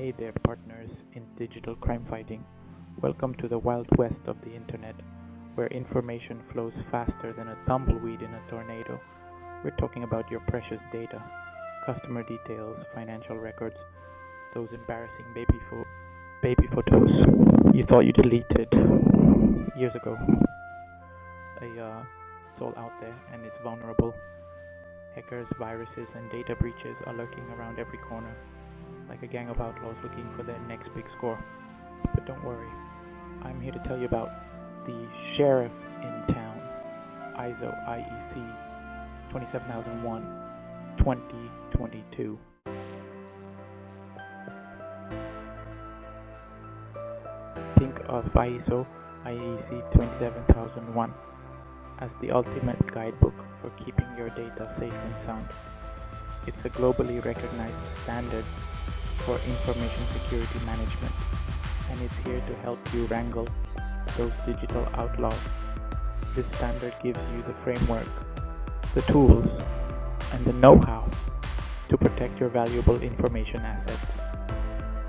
Hey there, partners in digital crime fighting. Welcome to the Wild West of the internet, where information flows faster than a tumbleweed in a tornado. We're talking about your precious data, customer details, financial records, those embarrassing baby photos you thought you deleted years ago. It's all out there and it's vulnerable. Hackers, viruses, and data breaches are lurking around every corner, like a gang of outlaws looking for their next big score. But don't worry, I'm here to tell you about the Sheriff in Town, IEC 27001 2022. Think of IEC 27001 as the ultimate guidebook for keeping your data safe and sound. It's a globally recognized standard for information security management, and it's here to help you wrangle those digital outlaws. This standard gives you the framework, the tools, and the know-how to protect your valuable information assets.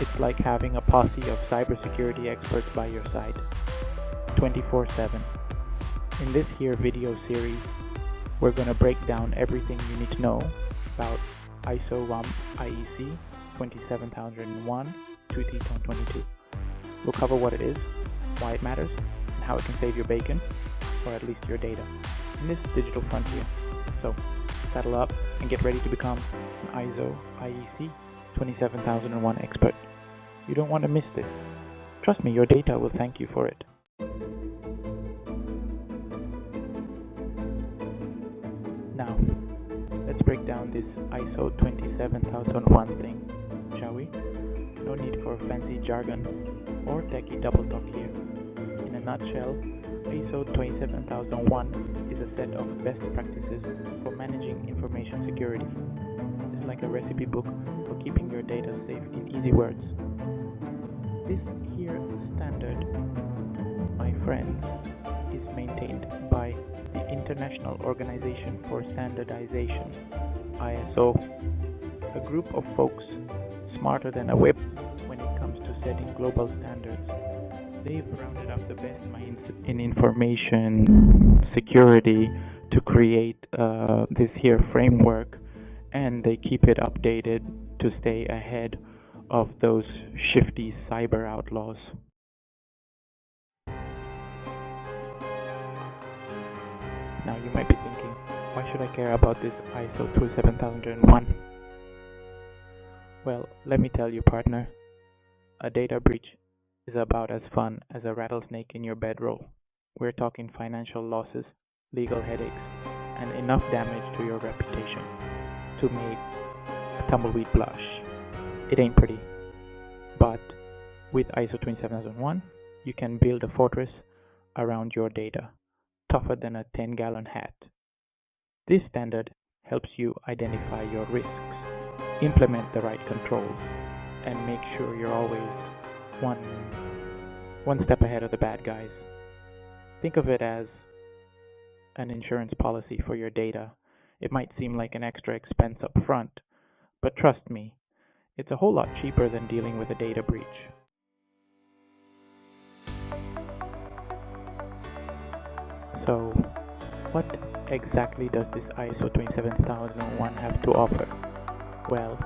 It's like having a posse of cybersecurity experts by your side, 24/7. In this here video series, we're going to break down everything you need to know about ISO IEC 27001 2022. We'll cover what it is, why it matters, and how it can save your bacon, or at least your data, in this digital frontier. So, saddle up and get ready to become an ISO IEC 27001 expert. You don't want to miss this. Trust me, your data will thank you for it. Now, let's break down this ISO 27001 thing, shall we? No need for fancy jargon or techie double talk here. In a nutshell, ISO 27001 is a set of best practices for managing information security. It's like a recipe book for keeping your data safe in easy words. This here standard, my friends, is maintained by the International Organization for Standardization, ISO, a group of folks smarter than a whip when it comes to setting global standards. They've rounded up the best minds in information security to create this here framework, and they keep it updated to stay ahead of those shifty cyber outlaws. Now you might be thinking, why should I care about this ISO 27001? Well, let me tell you, partner, a data breach is about as fun as a rattlesnake in your bedroll. We're talking financial losses, legal headaches, and enough damage to your reputation to make a tumbleweed blush. It ain't pretty. But with ISO 27001, you can build a fortress around your data, tougher than a 10-gallon hat. This standard helps you identify your risks, implement the right controls, and make sure you're always one step ahead of the bad guys. Think of it as an insurance policy for your data. It might seem like an extra expense up front, but trust me, it's a whole lot cheaper than dealing with a data breach. So, what exactly does this ISO 27001 have to offer? Well,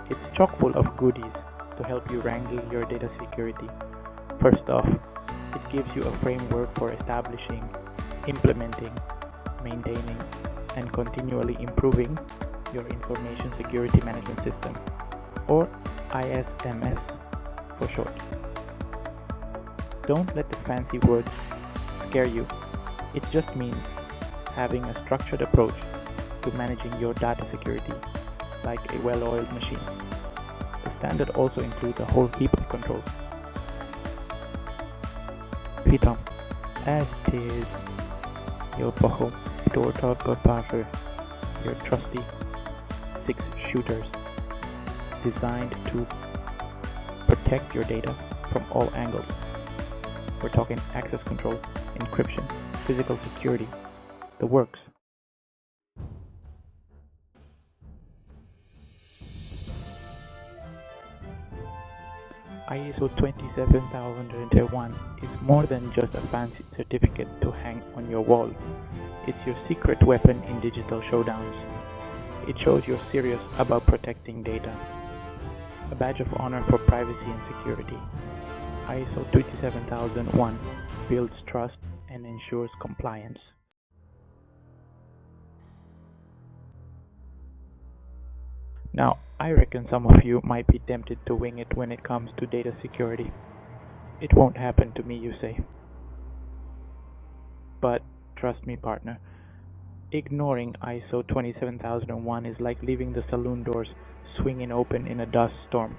it's chock full of goodies to help you wrangle your data security. First off, it gives you a framework for establishing, implementing, maintaining, and continually improving your information security management system, or ISMS for short. Don't let the fancy words scare you. It just means having a structured approach to managing your data security, like a well-oiled machine. The standard also includes a whole heap of controls. Pitom, as tis your boho, Dorta Godbasher, your trusty 6 shooters, designed to protect your data from all angles. We're talking access control, encryption, physical security, the works. ISO 27001 is more than just a fancy certificate to hang on your wall. It's your secret weapon in digital showdowns. It shows you're serious about protecting data. A badge of honor for privacy and security. ISO 27001 builds trust and ensures compliance. Now, I reckon some of you might be tempted to wing it when it comes to data security. It won't happen to me, you say. But trust me, partner, ignoring ISO 27001 is like leaving the saloon doors swinging open in a dust storm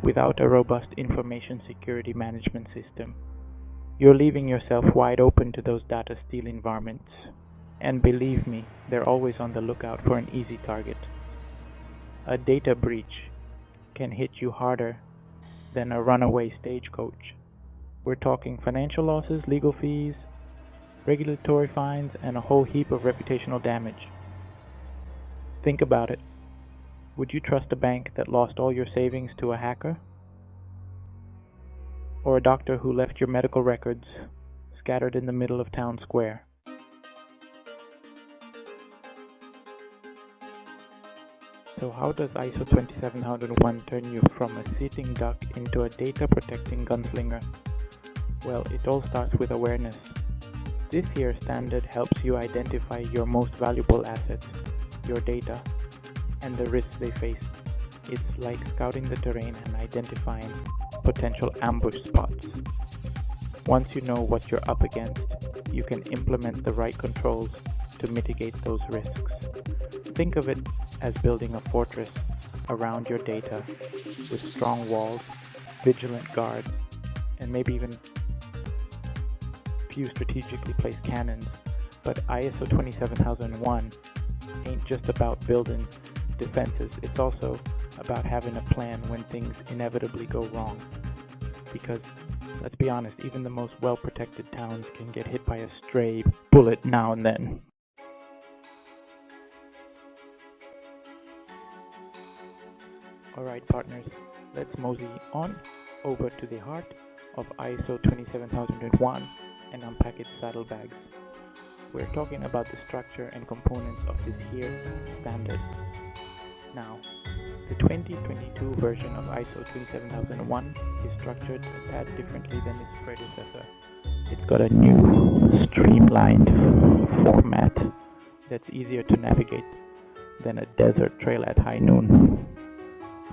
without a robust information security management system. You're leaving yourself wide open to those data stealing varmints. And believe me, they're always on the lookout for an easy target. A data breach can hit you harder than a runaway stagecoach. We're talking financial losses, legal fees, regulatory fines, and a whole heap of reputational damage. Think about it. Would you trust a bank that lost all your savings to a hacker? Or a doctor who left your medical records scattered in the middle of town square? So how does ISO 27001 turn you from a sitting duck into a data protecting gunslinger? Well, it all starts with awareness. This here standard helps you identify your most valuable assets, your data, and the risks they face. It's like scouting the terrain and identifying potential ambush spots. Once you know what you're up against, you can implement the right controls to mitigate those risks. Think of it as building a fortress around your data with strong walls, vigilant guards, and maybe even few strategically placed cannons. But ISO 27001 ain't just about building defenses, it's also about having a plan when things inevitably go wrong. Because, let's be honest, even the most well-protected towns can get hit by a stray bullet now and then. Alright partners, let's mosey on over to the heart of ISO 27001 and unpack its saddlebags. We're talking about the structure and components of this here standard. Now, the 2022 version of ISO 27001 is structured a tad differently than its predecessor. It's got a new, streamlined format that's easier to navigate than a desert trail at high noon.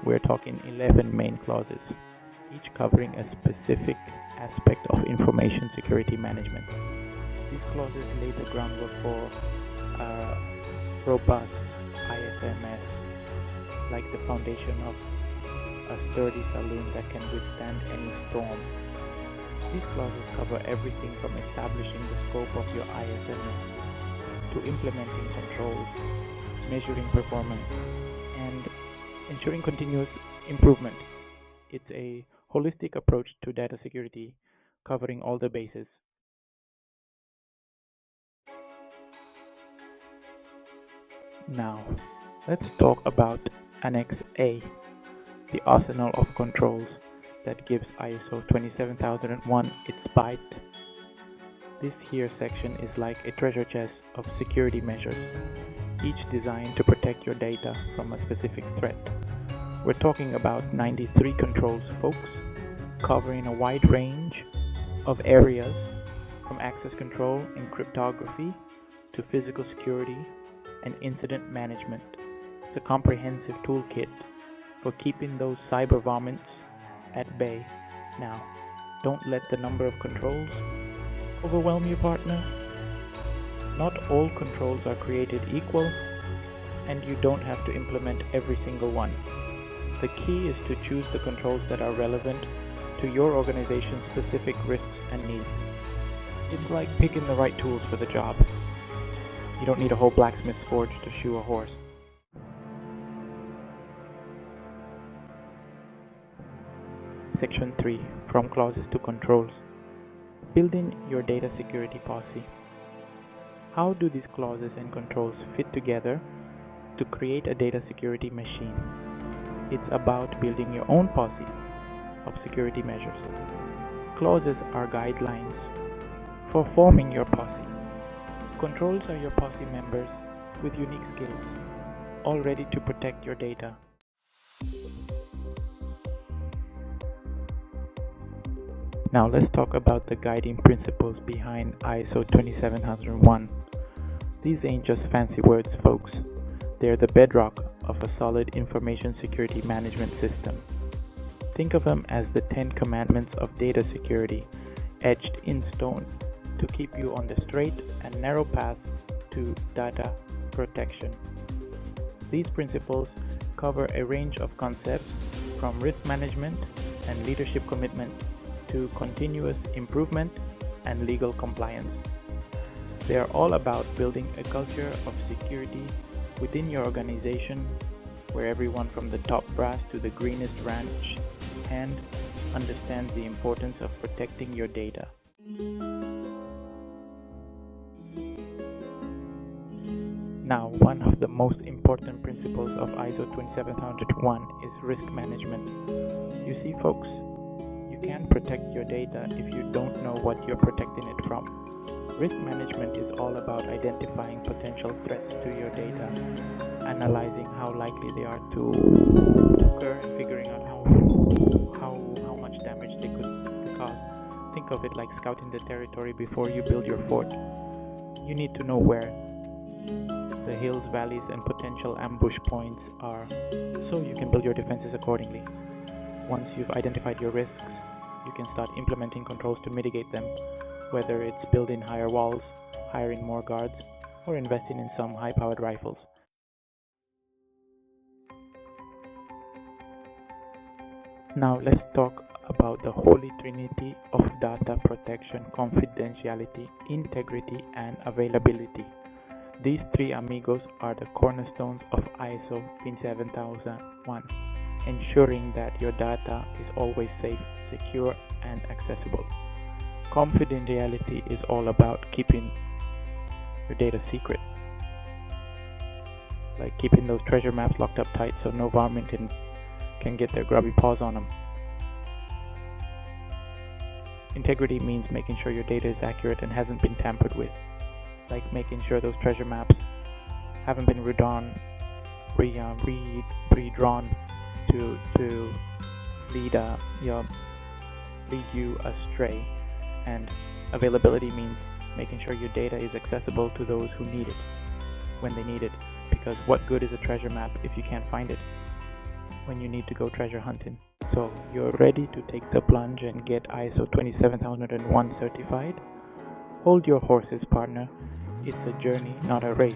We're talking 11 main clauses, each covering a specific aspect of information security management. These clauses lay the groundwork for a robust ISMS, like the foundation of a sturdy saloon that can withstand any storm. These clauses cover everything from establishing the scope of your ISMS to implementing controls, measuring performance, and ensuring continuous improvement. It's a holistic approach to data security, covering all the bases. Now, let's talk about Annex A, the arsenal of controls that gives ISO 27001 its bite. This here section is like a treasure chest of security measures, each designed to protect your data from a specific threat. We're talking about 93 controls, folks, covering a wide range of areas from access control and cryptography to physical security and incident management. It's a comprehensive toolkit for keeping those cyber varmints at bay. Now, don't let the number of controls overwhelm you, partner. Not all controls are created equal, and you don't have to implement every single one. The key is to choose the controls that are relevant to your organization's specific risks and needs. It's like picking the right tools for the job. You don't need a whole blacksmith's forge to shoe a horse. Section 3. From clauses to controls. Building your data security posse. How do these clauses and controls fit together to create a data security machine? It's about building your own posse. of security measures. Clauses are guidelines for forming your posse. Controls are your posse members with unique skills, all ready to protect your data. Now let's talk about the guiding principles behind ISO 27001. These ain't just fancy words, folks. They're the bedrock of a solid information security management system. Think of them as the 10 commandments of data security, etched in stone to keep you on the straight and narrow path to data protection. These principles cover a range of concepts from risk management and leadership commitment to continuous improvement and legal compliance. They are all about building a culture of security within your organization where everyone from the top brass to the greenest ranch hand understands the importance of protecting your data. Now, one of the most important principles of ISO 27001 is risk management. You see, folks, you can't protect your data if you don't know what you're protecting it from. Risk management is all about identifying potential threats to your data, analyzing how likely they are to occur, and figuring out how much damage they could cause. Think of it like scouting the territory before you build your fort. You need to know where the hills, valleys, and potential ambush points are, so you can build your defenses accordingly. Once you've identified your risks, you can start implementing controls to mitigate them, whether it's building higher walls, hiring more guards, or investing in some high-powered rifles. Now let's talk about the holy trinity of data protection: confidentiality, integrity, and availability. These three amigos are the cornerstones of ISO 27001, ensuring that your data is always safe, secure, and accessible. Confidentiality is all about keeping your data secret, like keeping those treasure maps locked up tight so no varmint can get their grubby paws on them. Integrity means making sure your data is accurate and hasn't been tampered with, like making sure those treasure maps haven't been redrawn to lead you astray. And availability means making sure your data is accessible to those who need it when they need it, because what good is a treasure map if you can't find it when you need to go treasure hunting? So you're ready to take the plunge and get ISO 27001 certified? Hold your horses, partner. It's a journey, not a race.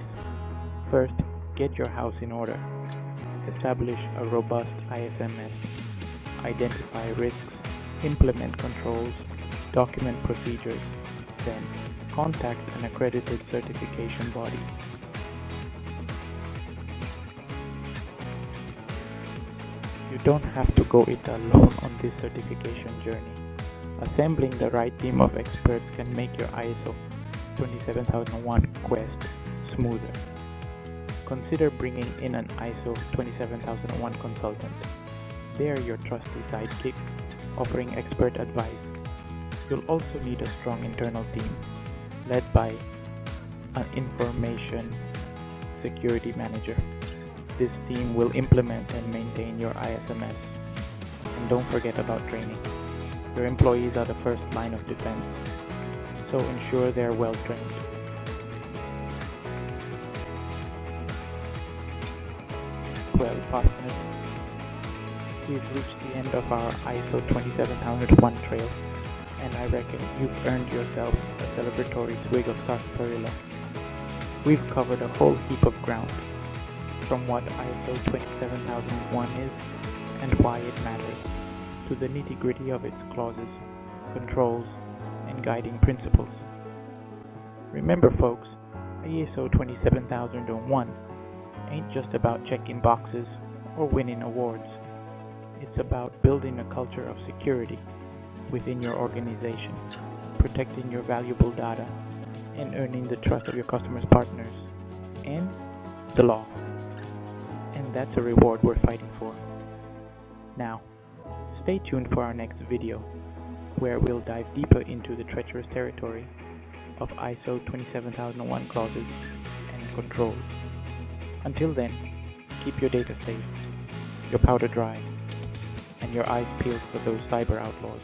First, get your house in order. Establish a robust ISMS. Identify risks. Implement controls. Document procedures. Then, contact an accredited certification body. You don't have to go it alone on this certification journey. Assembling the right team of experts can make your ISO 27001 quest smoother. Consider bringing in an ISO 27001 consultant. They are your trusty sidekick, offering expert advice. You'll also need a strong internal team, led by an information security manager. This team will implement and maintain your ISMS. And don't forget about training. Your employees are the first line of defense, so ensure they're well trained. Well, partners, we've reached the end of our ISO 27001 trail, and I reckon you've earned yourself a celebratory swig of sarsaparilla. We've covered a whole heap of ground, from what ISO 27001 is and why it matters, to the nitty-gritty of its clauses, controls, and guiding principles. Remember, folks, ISO 27001 ain't just about checking boxes or winning awards. It's about building a culture of security within your organization, protecting your valuable data, and earning the trust of your customers, partners, and the law. And that's a reward we're fighting for. Now, Stay tuned for our next video, where we'll dive deeper into the treacherous territory of ISO 27001 clauses and controls. Until then, keep your data safe, your powder dry, and your eyes peeled for those cyber outlaws.